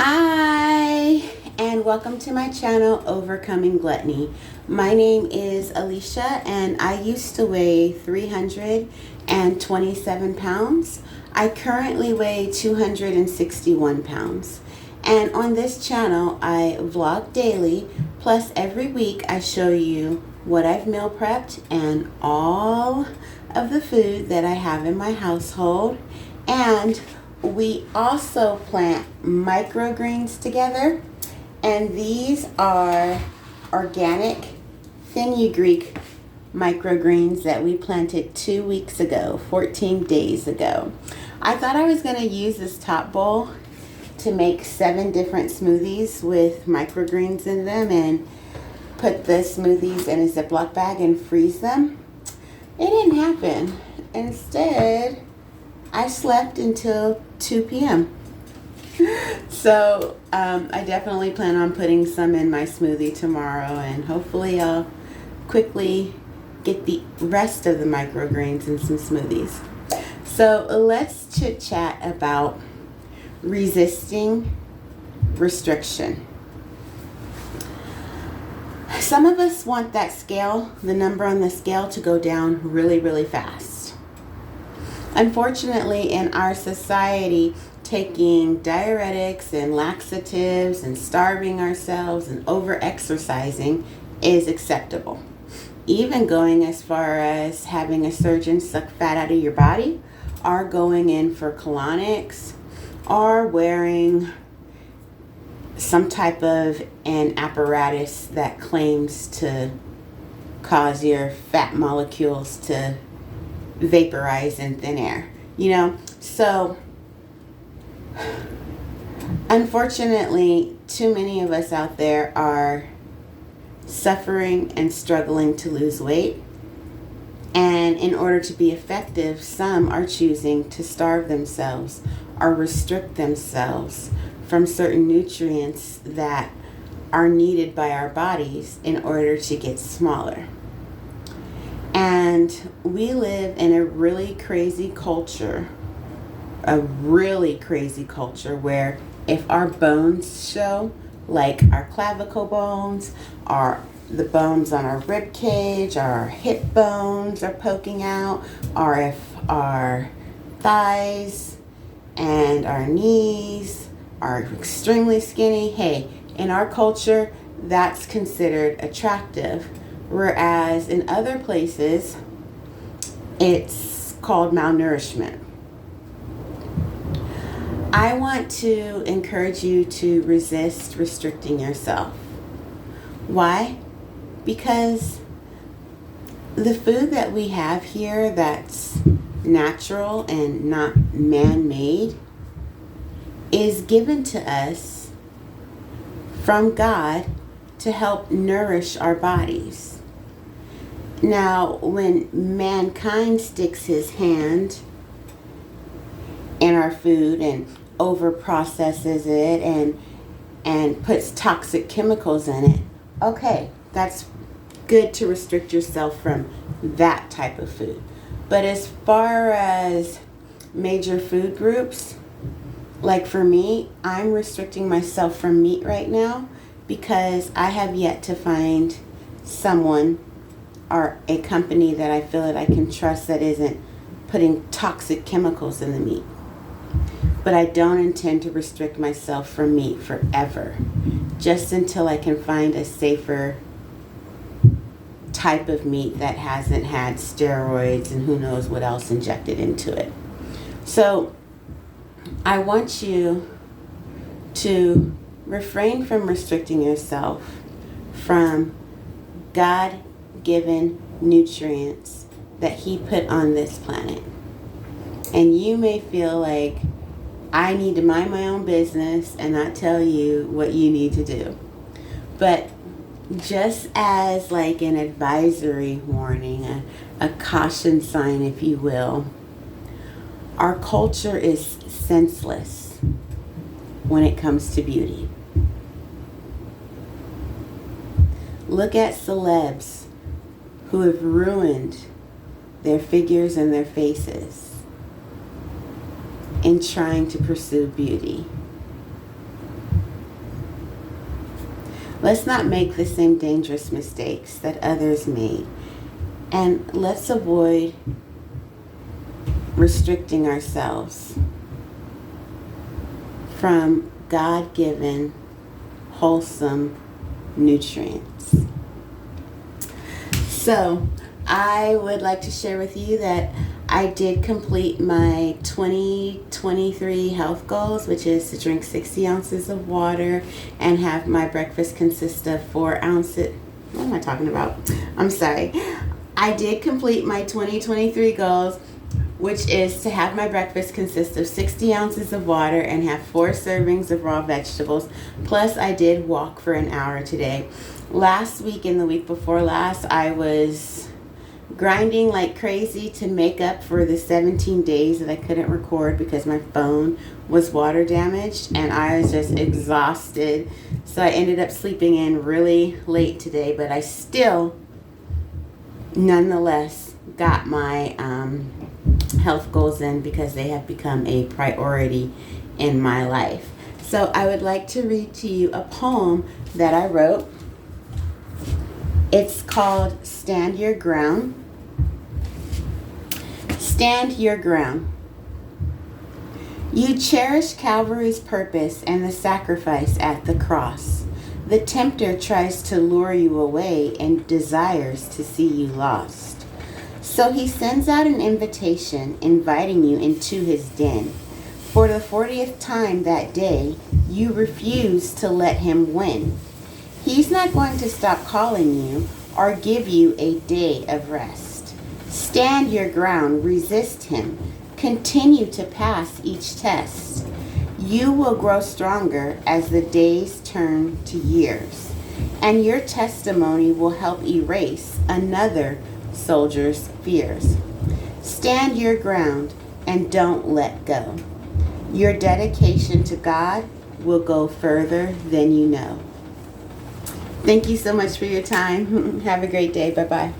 Hi, and welcome to my channel, Overcoming Gluttony. My name is Alicia, and I used to weigh 327 pounds. I currently weigh 261 pounds. And on this channel, I vlog daily, plus every week I show you what I've meal prepped and all of the food that I have in my household. And we also plant microgreens together, and these are organic fenugreek microgreens that we planted 2 weeks ago, 14 days ago. I thought I was going to use this top bowl to make 7 different smoothies with microgreens in them and put the smoothies in a Ziploc bag and freeze them. It didn't happen. Instead, I slept until 2 p.m. So I definitely plan on putting some in my smoothie tomorrow, and hopefully I'll quickly get the rest of the microgreens in some smoothies. So let's chit chat about resisting restriction. Some of us want that scale, the number on the scale, to go down really, really fast. Unfortunately, in our society, taking diuretics and laxatives and starving ourselves and over-exercising is acceptable. Even going as far as having a surgeon suck fat out of your body, or going in for colonics, or wearing some type of an apparatus that claims to cause your fat molecules to vaporize in thin air, so unfortunately, too many of us out there are suffering and struggling to lose weight, and in order to be effective, some are choosing to starve themselves or restrict themselves from certain nutrients that are needed by our bodies in order to get smaller. And we live in a really crazy culture, where if our bones show, like our clavicle bones, or the bones on our rib cage, or our hip bones are poking out, or if our thighs and our knees are extremely skinny, hey, in our culture, that's considered attractive. Whereas in other places, it's called malnourishment. I want to encourage you to resist restricting yourself. Why? Because the food that we have here that's natural and not man-made is given to us from God to help nourish our bodies. Now, when mankind sticks his hand in our food and over processes it and puts toxic chemicals in it, okay, that's good to restrict yourself from that type of food. But as far as major food groups, like for me, I'm restricting myself from meat right now because I have yet to find someone or a company that I feel that I can trust that isn't putting toxic chemicals in the meat. But I don't intend to restrict myself from meat forever, just until I can find a safer type of meat that hasn't had steroids and who knows what else injected into it. So I want you to refrain from restricting yourself from God-given nutrients that He put on this planet. And you may feel like I need to mind my own business and not tell you what you need to do. But just as like an advisory warning, a caution sign, if you will, our culture is senseless when it comes to beauty. Look at celebs who have ruined their figures and their faces in trying to pursue beauty. Let's not make the same dangerous mistakes that others made. And let's avoid restricting ourselves from God-given, wholesome nutrients. So, I would like to share with you that I did complete my 2023 health goals, which is to drink 60 ounces of water and have my breakfast consist of 4 ounces. What am I talking about? I'm sorry. I did complete my 2023 goals, which is to have my breakfast consist of 60 ounces of water and have 4 servings of raw vegetables. Plus, I did walk for an hour today. Last week and the week before last, I was grinding like crazy to make up for the 17 days that I couldn't record because my phone was water damaged and I was just exhausted. So I ended up sleeping in really late today, but I still nonetheless got my health goals in because they have become a priority in my life. So I would like to read to you a poem that I wrote. It's called Stand Your Ground. Stand your ground. You cherish Calvary's purpose and the sacrifice at the cross. The tempter tries to lure you away and desires to see you lost. So he sends out an invitation inviting you into his den. For the 40th time that day, you refuse to let him win. He's not going to stop calling you or give you a day of rest. Stand your ground, resist him, continue to pass each test. You will grow stronger as the days turn to years, and your testimony will help erase another soldier's fears. Stand your ground and don't let go. Your dedication to God will go further than you know. Thank you so much for your time. Have a great day. Bye-bye.